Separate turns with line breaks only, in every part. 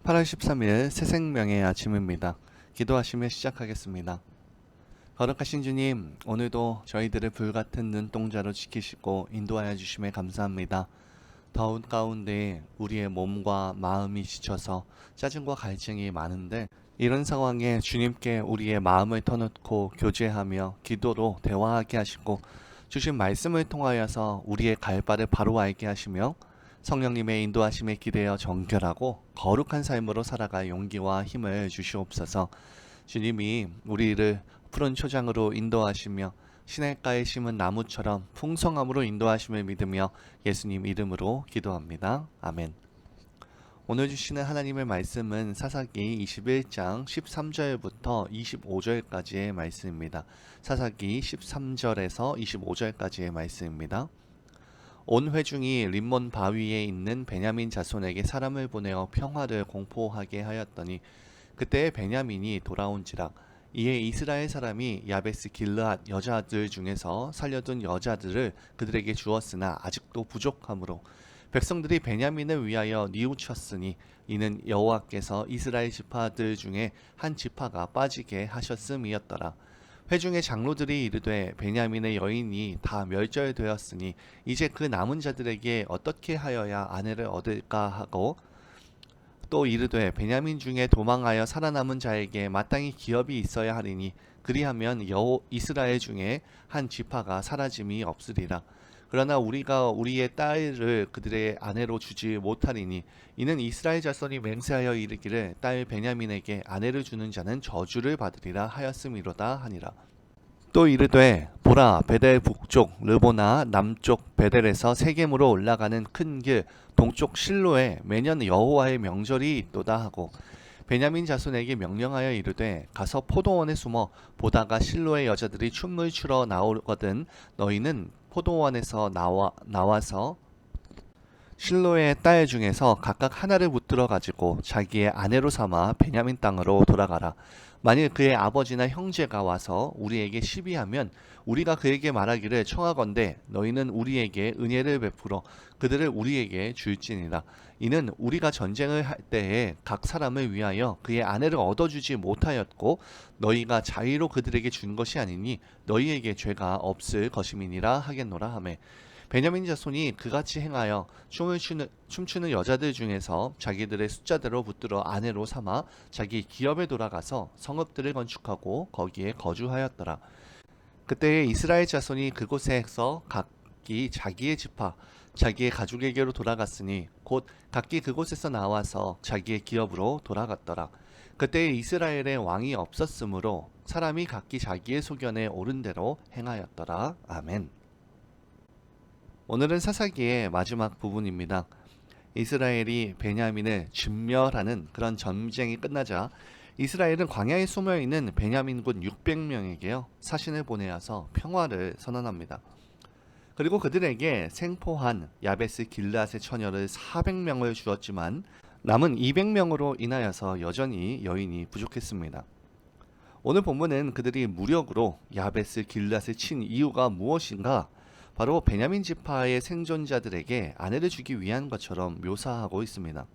8월 13일 새 생명의 아침입니다. 기도하시며 시작하겠습니다. 거룩하신 주님, 오늘도 저희들을 불같은 눈동자로 지키시고 인도하여 주심에 감사합니다. 더운 가운데 우리의 몸과 마음이 지쳐서 짜증과 갈증이 많은데, 이런 상황에 주님께 우리의 마음을 터놓고 교제하며 기도로 대화하게 하시고 주신 말씀을 통하여서 우리의 갈 바를 바로 알게 하시며 성령님의 인도하심에 기대어 정결하고 거룩한 삶으로 살아갈 용기와 힘을 주시옵소서. 주님이 우리를 푸른 초장으로 인도하시며 시냇가에 심은 나무처럼 풍성함으로 인도하심을 믿으며 예수님 이름으로 기도합니다. 아멘. 오늘 주시는 하나님의 말씀은 사사기 21장 13절부터 25절까지의 말씀입니다. 사사기 13절에서 25절까지의 말씀입니다. 온 회중이 림몬 바위에 있는 베냐민 자손에게 사람을 보내어 평화를 공포하게 하였더니 그때 베냐민이 돌아온지라. 이에 이스라엘 사람이 야베스 길르앗 여자들 중에서 살려둔 여자들을 그들에게 주었으나 아직도 부족하므로 백성들이 베냐민을 위하여 뉘우쳤으니 이는 여호와께서 이스라엘 지파들 중에 한 지파가 빠지게 하셨음이었더라. 회중의 장로들이 이르되 베냐민의 여인이 다 멸절되었으니 이제 그 남은 자들에게 어떻게 하여야 아내를 얻을까 하고, 또 이르되 베냐민 중에 도망하여 살아남은 자에게 마땅히 기업이 있어야 하리니 그리하면 이스라엘 중에 한 지파가 사라짐이 없으리라. 그러나 우리가 우리의 딸을 그들의 아내로 주지 못하리니 이는 이스라엘 자손이 맹세하여 이르기를 딸 베냐민에게 아내를 주는 자는 저주를 받으리라 하였음이로다 하니라. 또 이르되 보라, 베델 북쪽 르보나 남쪽 베델에서 세겜으로 올라가는 큰 길 동쪽 실로에 매년 여호와의 명절이 있도다 하고, 베냐민 자손에게 명령하여 이르되 가서 포도원에 숨어 보다가 실로의 여자들이 춤을 추러 나오거든 너희는 포도원에서 나와서 실로의 딸 중에서 각각 하나를 붙들어 가지고 자기의 아내로 삼아 베냐민 땅으로 돌아가라. 만일 그의 아버지나 형제가 와서 우리에게 시비하면 우리가 그에게 말하기를 청하건대 너희는 우리에게 은혜를 베풀어 그들을 우리에게 줄지니라. 이는 우리가 전쟁을 할 때에 각 사람을 위하여 그의 아내를 얻어주지 못하였고 너희가 자의로 그들에게 준 것이 아니니 너희에게 죄가 없을 것임이니라 하겠노라 하매, 베냐민 자손이 그같이 행하여 춤추는 여자들 중에서 자기들의 숫자대로 붙들어 아내로 삼아 자기 기업에 돌아가서 성읍들을 건축하고 거기에 거주하였더라. 그때에 이스라엘 자손이 그곳에서 각기 자기의 지파 자기의 가족에게로 돌아갔으니 곧 각기 그곳에서 나와서 자기의 기업으로 돌아갔더라. 그때에 이스라엘에 왕이 없었으므로 사람이 각기 자기의 소견에 옳은 대로 행하였더라. 아멘. 오늘은 사사기의 마지막 부분입니다. 이스라엘이 베냐민을 진멸하는 그런 전쟁이 끝나자 이스라엘은 광야에 숨어있는 베냐민군 600명에게요 사신을 보내어서 평화를 선언합니다. 그리고 그들에게 생포한 야베스 길르앗의 처녀를 400명을 주었지만 남은 200명으로 인하여서 여전히 여인이 부족했습니다. 오늘 본문은 그들이 무력으로 야베스 길르앗을 친 이유가 무엇인가, 바로 베냐민 지파의 생존자들에게 아내를 주기 위한 것처럼 묘사하고 있습니다.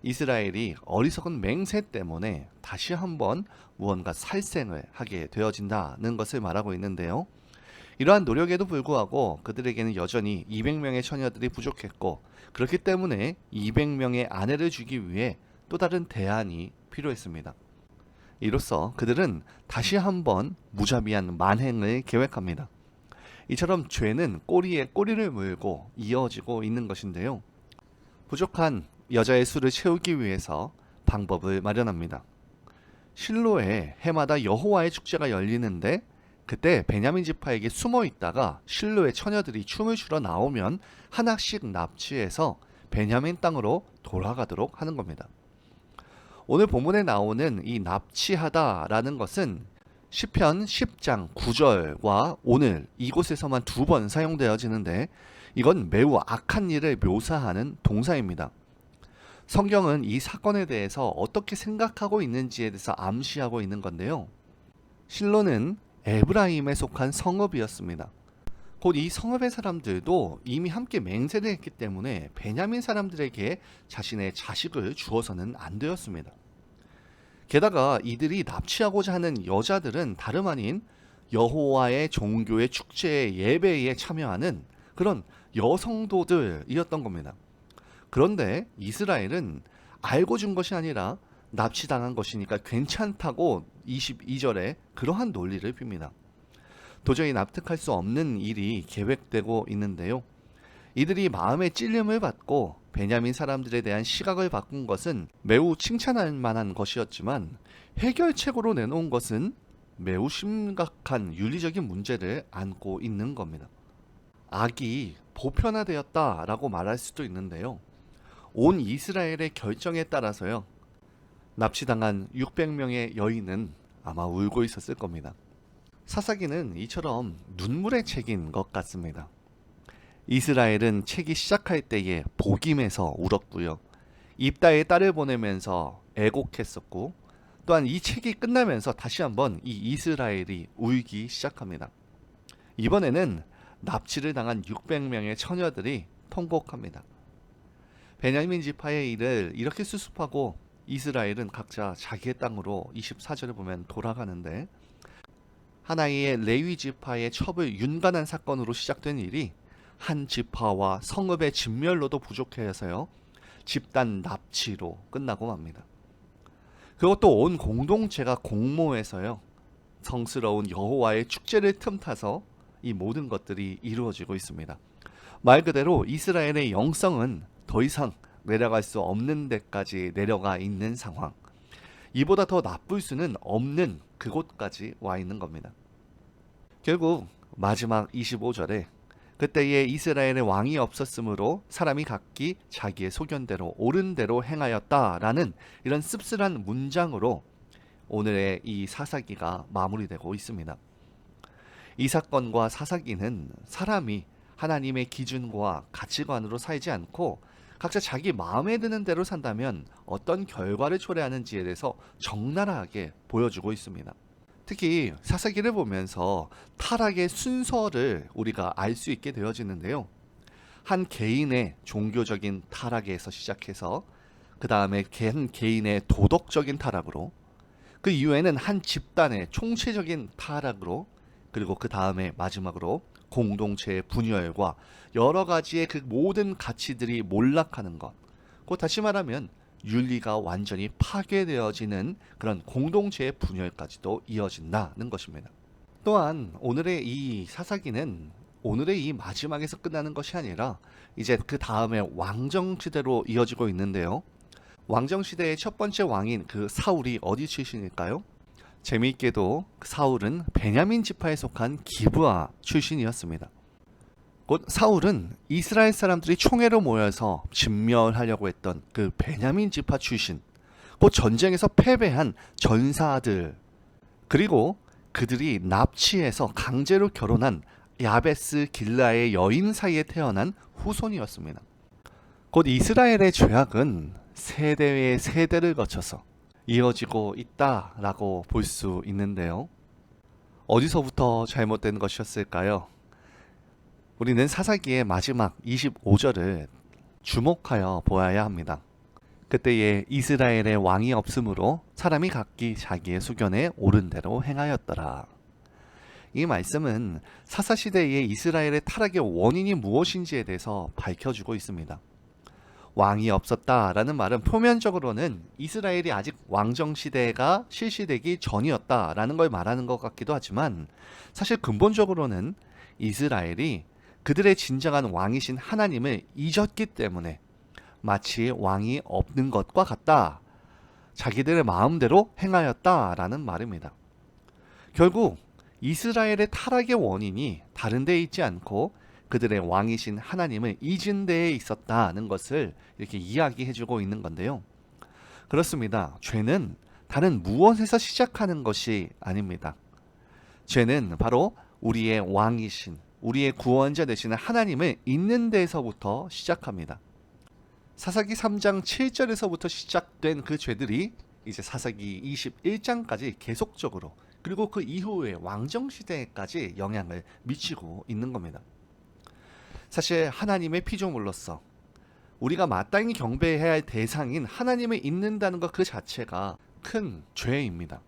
이스라엘이 어리석은 맹세 때문에 다시 한번 무언가 살생을 하게 되어진다는 것을 말하고 있는데요. 이러한 노력에도 불구하고 그들에게는 여전히 200명의 처녀들이 부족했고, 그렇기 때문에 200명의 아내를 주기 위해 또 다른 대안이 필요했습니다. 이로써 그들은 다시 한번 무자비한 만행을 계획합니다. 이처럼 죄는 꼬리에 꼬리를 물고 이어지고 있는 것인데요. 부족한 여자의 수를 채우기 위해서 방법을 마련합니다. 실로에 해마다 여호와의 축제가 열리는데 그때 베냐민 지파에게 숨어 있다가 실로의 처녀들이 춤을 추러 나오면 하나씩 납치해서 베냐민 땅으로 돌아가도록 하는 겁니다. 오늘 본문에 나오는 이 납치하다라는 것은 시편 10장 9절과 오늘 이곳에서만 2번 사용되어지는데 이건 매우 악한 일을 묘사하는 동사입니다. 성경은 이 사건에 대해서 어떻게 생각하고 있는지에 대해서 암시하고 있는 건데요. 실로는 에브라임에 속한 성읍이었습니다. 곧 이 성읍의 사람들도 이미 함께 맹세를 했기 때문에 베냐민 사람들에게 자신의 자식을 주어서는 안 되었습니다. 게다가 이들이 납치하고자 하는 여자들은 다름 아닌 여호와의 종교의 축제의 예배에 참여하는 그런 여성도들이었던 겁니다. 그런데 이스라엘은 알고 준 것이 아니라 납치당한 것이니까 괜찮다고 22절에 그러한 논리를 핍니다. 도저히 납득할 수 없는 일이 계획되고 있는데요. 이들이 마음의 찔림을 받고 베냐민 사람들에 대한 시각을 바꾼 것은 매우 칭찬할 만한 것이었지만 해결책으로 내놓은 것은 매우 심각한 윤리적인 문제를 안고 있는 겁니다. 악이 보편화되었다라고 말할 수도 있는데요. 온 이스라엘의 결정에 따라서요. 납치당한 600명의 여인은 아마 울고 있었을 겁니다. 사사기는 이처럼 눈물의 책인 것 같습니다. 이스라엘은 책이 시작할 때에 복임해서 울었고요. 입다에 딸을 보내면서 애곡했었고 또한 이 책이 끝나면서 다시 한번 이 이스라엘이 울기 시작합니다. 이번에는 납치를 당한 600명의 처녀들이 통곡합니다. 베냐민 지파의 일을 이렇게 수습하고 이스라엘은 각자 자기의 땅으로 24절을 보면 돌아가는데 하나의 레위 지파의 첩을 윤관한 사건으로 시작된 일이 한 지파와 성읍의 진멸로도 부족해서요. 집단 납치로 끝나고 맙니다. 그것도 온 공동체가 공모해서요. 성스러운 여호와의 축제를 틈타서 이 모든 것들이 이루어지고 있습니다. 말 그대로 이스라엘의 영성은 더 이상 내려갈 수 없는 데까지 내려가 있는 상황. 이보다 더 나쁠 수는 없는 그곳까지 와 있는 겁니다. 결국 마지막 25절에 그때에 이스라엘의 왕이 없었으므로 사람이 각기 자기의 소견대로 옳은 대로 행하였다라는 이런 씁쓸한 문장으로 오늘의 이 사사기가 마무리되고 있습니다. 이 사건과 사사기는 사람이 하나님의 기준과 가치관으로 살지 않고 각자 자기 마음에 드는 대로 산다면 어떤 결과를 초래하는지에 대해서 적나라하게 보여주고 있습니다. 특히 사사기를 보면서 타락의 순서를 우리가 알 수 있게 되어지는데요. 한 개인의 종교적인 타락에서 시작해서 그 다음에 한 개인의 도덕적인 타락으로 그 이후에는 한 집단의 총체적인 타락으로 그리고 그 다음에 마지막으로 공동체의 분열과 여러 가지의 그 모든 가치들이 몰락하는 것. 곧 다시 말하면 윤리가 완전히 파괴되어지는 그런 공동체의 분열까지도 이어진다는 것입니다. 또한 오늘의 이 사사기는 오늘의 이 마지막에서 끝나는 것이 아니라 이제 그 다음에 왕정시대로 이어지고 있는데요. 왕정시대의 첫 번째 왕인 그 사울이 어디 출신일까요? 재미있게도 사울은 베냐민 지파에 속한 기브아 출신이었습니다. 곧 사울은 이스라엘 사람들이 총회로 모여서 진멸하려고 했던 그 베냐민 지파 출신, 곧 전쟁에서 패배한 전사들, 그리고 그들이 납치해서 강제로 결혼한 야베스 길라의 여인 사이에 태어난 후손이었습니다. 곧 이스라엘의 죄악은 세대의 세대를 거쳐서 이어지고 있다라고 볼 수 있는데요. 어디서부터 잘못된 것이었을까요? 우리는 사사기의 마지막 25절을 주목하여 보아야 합니다. 그때에 이스라엘의 왕이 없으므로 사람이 각기 자기의 수견에 옳은 대로 행하였더라. 이 말씀은 사사시대의 이스라엘의 타락의 원인이 무엇인지에 대해서 밝혀주고 있습니다. 왕이 없었다라는 말은 표면적으로는 이스라엘이 아직 왕정시대가 실시되기 전이었다라는 걸 말하는 것 같기도 하지만 사실 근본적으로는 이스라엘이 그들의 진정한 왕이신 하나님을 잊었기 때문에 마치 왕이 없는 것과 같다. 자기들의 마음대로 행하였다라는 말입니다. 결국 이스라엘의 타락의 원인이 다른 데에 있지 않고 그들의 왕이신 하나님을 잊은 데에 있었다는 것을 이렇게 이야기해주고 있는 건데요. 그렇습니다. 죄는 다른 무엇에서 시작하는 것이 아닙니다. 죄는 바로 우리의 왕이신, 우리의 구원자 되시는 하나님을 잊는 데에서부터 시작합니다. 사사기 3장 7절에서부터 시작된 그 죄들이 이제 사사기 21장까지 계속적으로 그리고 그 이후에 왕정시대까지 영향을 미치고 있는 겁니다. 사실 하나님의 피조물로서 우리가 마땅히 경배해야 할 대상인 하나님을 잊는다는 것 그 자체가 큰 죄입니다.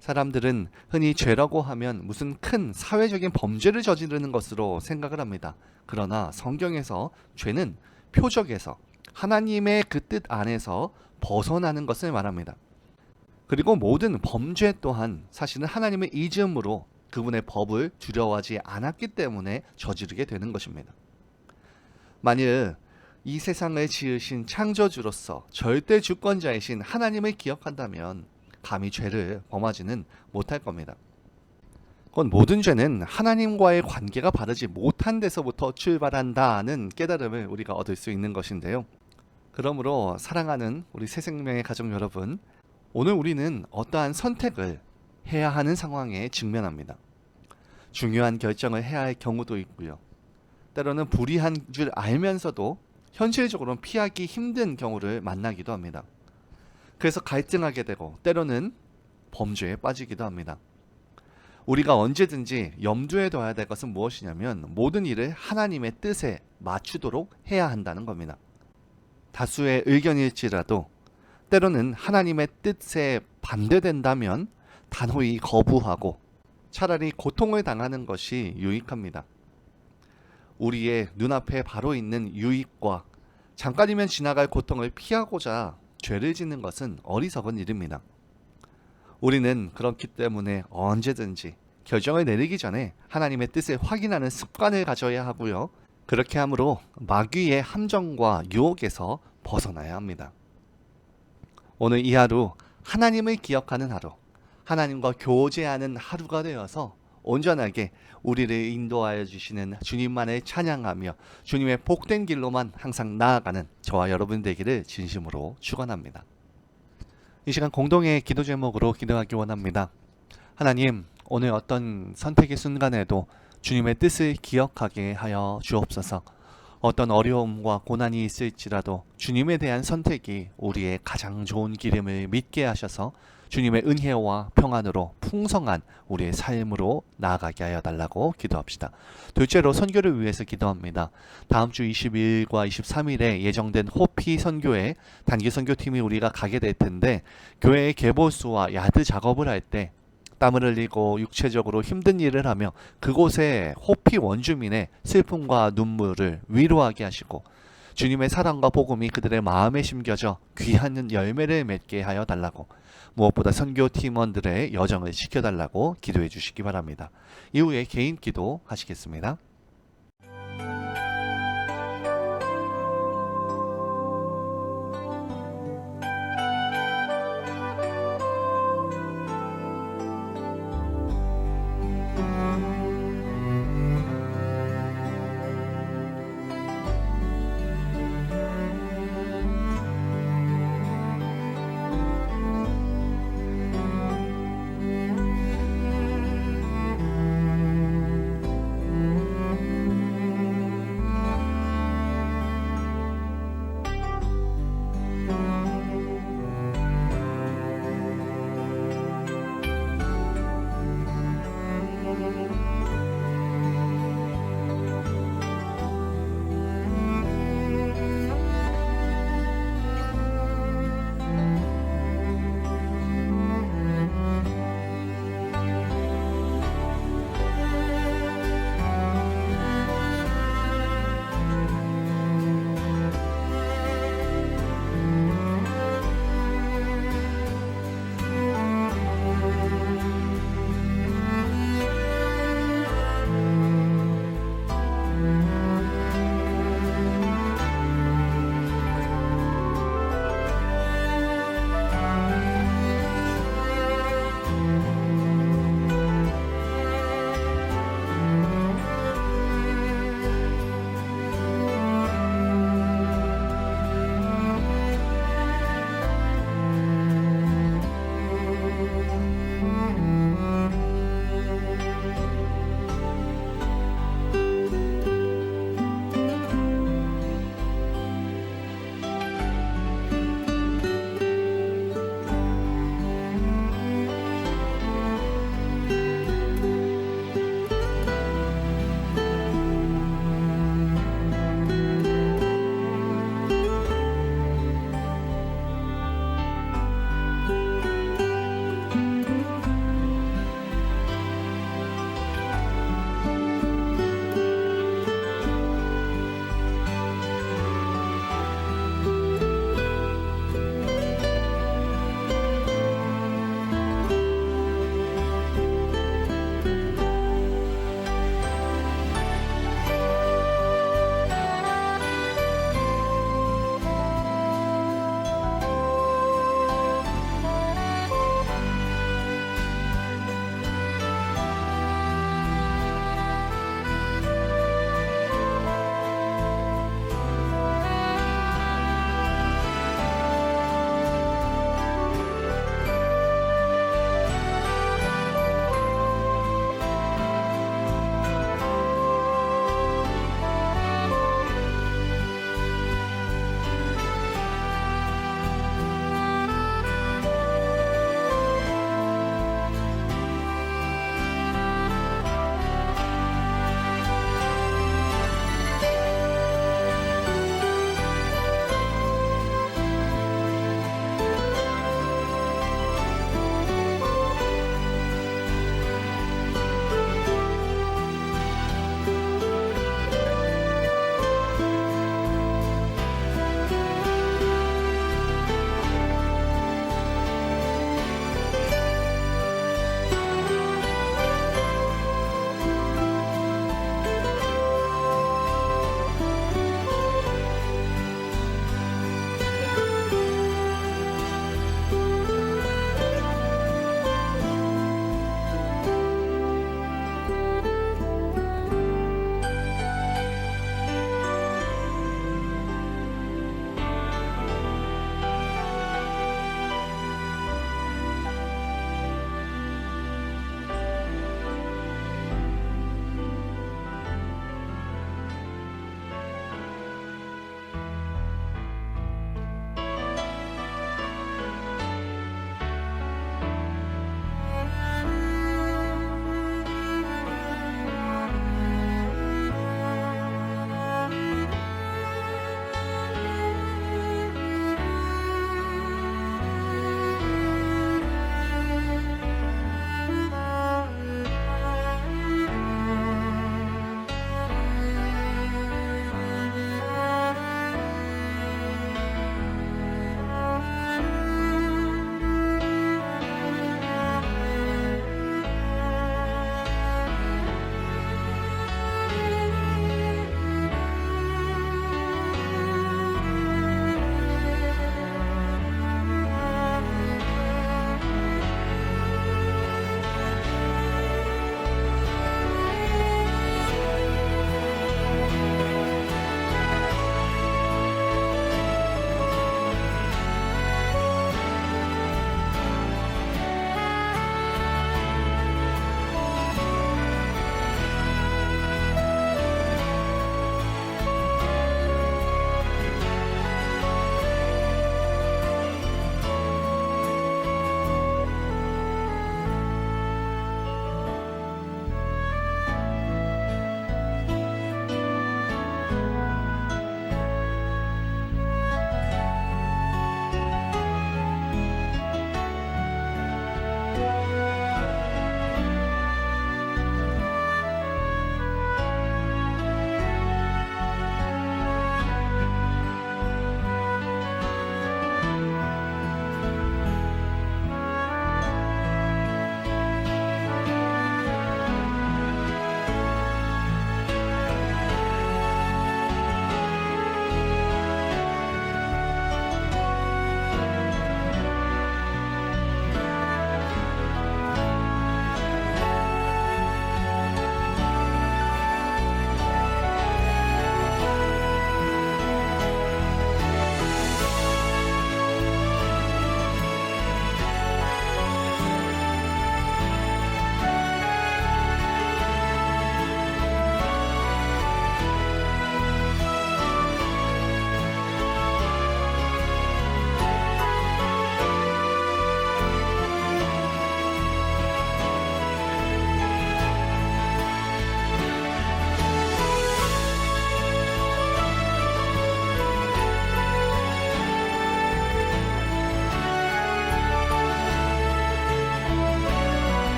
사람들은 흔히 죄라고 하면 무슨 큰 사회적인 범죄를 저지르는 것으로 생각을 합니다. 그러나 성경에서 죄는 표적에서 하나님의 그 뜻 안에서 벗어나는 것을 말합니다. 그리고 모든 범죄 또한 사실은 하나님의 잊음으로 그분의 법을 두려워하지 않았기 때문에 저지르게 되는 것입니다. 만일 이 세상을 지으신 창조주로서 절대 주권자이신 하나님을 기억한다면 감히 죄를 범하지는 못할 겁니다. 그건 모든 죄는 하나님과의 관계가 바르지 못한 데서부터 출발한다는 깨달음을 우리가 얻을 수 있는 것인데요. 그러므로 사랑하는 우리 새생명의 가족 여러분, 오늘 우리는 어떠한 선택을 해야 하는 상황에 직면합니다. 중요한 결정을 해야 할 경우도 있고요. 때로는 불의한 줄 알면서도 현실적으로는 피하기 힘든 경우를 만나기도 합니다. 그래서 갈등하게 되고 때로는 범죄에 빠지기도 합니다. 우리가 언제든지 염두에 둬야 될 것은 무엇이냐면 모든 일을 하나님의 뜻에 맞추도록 해야 한다는 겁니다. 다수의 의견일지라도 때로는 하나님의 뜻에 반대된다면 단호히 거부하고 차라리 고통을 당하는 것이 유익합니다. 우리의 눈앞에 바로 있는 유익과 잠깐이면 지나갈 고통을 피하고자 죄를 짓는 것은 어리석은 일입니다. 우리는 그렇기 때문에 언제든지 결정을 내리기 전에 하나님의 뜻을 확인하는 습관을 가져야 하고요. 그렇게 함으로 마귀의 함정과 유혹에서 벗어나야 합니다. 오늘 이 하루 하나님을 기억하는 하루, 하나님과 교제하는 하루가 되어서 온전하게 우리를 인도하여 주시는 주님만을 찬양하며 주님의 복된 길로만 항상 나아가는 저와 여러분 되기를 진심으로 축원합니다. 이 시간 공동의 기도 제목으로 기도하기 원합니다. 하나님, 오늘 어떤 선택의 순간에도 주님의 뜻을 기억하게 하여 주옵소서. 어떤 어려움과 고난이 있을지라도 주님에 대한 선택이 우리의 가장 좋은 길임을 믿게 하셔서 주님의 은혜와 평안으로 풍성한 우리의 삶으로 나아가게 하여 달라고 기도합시다. 둘째로 선교를 위해서 기도합니다. 다음 주 22일과 23일에 예정된 호피 선교회 단기 선교팀이 우리가 가게 될 텐데 교회의 개보수와 야드 작업을 할 때 땀을 흘리고 육체적으로 힘든 일을 하며 그곳에 호피 원주민의 슬픔과 눈물을 위로하게 하시고 주님의 사랑과 복음이 그들의 마음에 심겨져 귀한 열매를 맺게 하여 달라고, 무엇보다 선교 팀원들의 여정을 지켜달라고 기도해 주시기 바랍니다. 이후에 개인 기도 하시겠습니다.